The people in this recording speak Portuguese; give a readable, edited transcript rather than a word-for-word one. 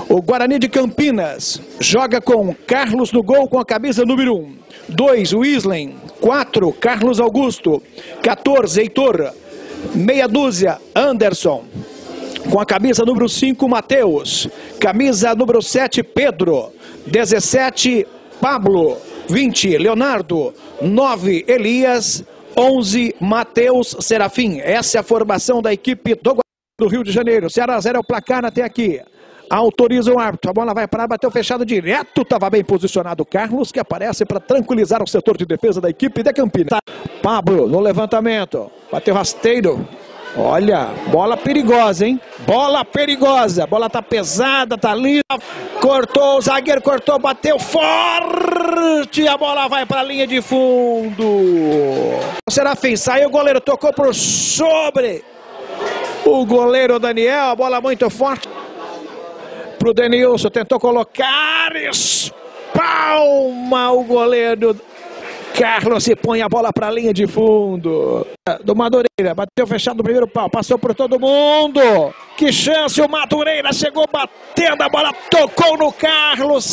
O Guarani de Campinas joga com Carlos no gol com a camisa número 1. 2, Wislen. 4, Carlos Augusto. 14, Heitor. Meia dúzia, Anderson. Com a camisa número 5, Matheus. Camisa número 7, Pedro. 17, Pablo. 20, Leonardo. 9, Elias. 11, Matheus Serafim. Essa é a formação da equipe do Rio de Janeiro. Ceará 0 é o placar até aqui. Autoriza o árbitro, a bola vai para, bateu fechado direto, estava bem posicionado o Carlos, que aparece para tranquilizar o setor de defesa da equipe de Campinas. Pablo no levantamento, bateu rasteiro, olha, bola perigosa, hein? Bola perigosa, a bola tá pesada, tá linda, cortou, o zagueiro cortou, bateu forte, a bola vai para a linha de fundo. O Serafim saiu, o goleiro tocou por sobre o goleiro Daniel, a bola muito forte. Pro Denilson, tentou colocar, espalma o goleiro Carlos e põe a bola para a linha de fundo. Do Madureira, bateu fechado no primeiro pau, passou por todo mundo. Que chance, o Madureira chegou batendo, a bola tocou no Carlos.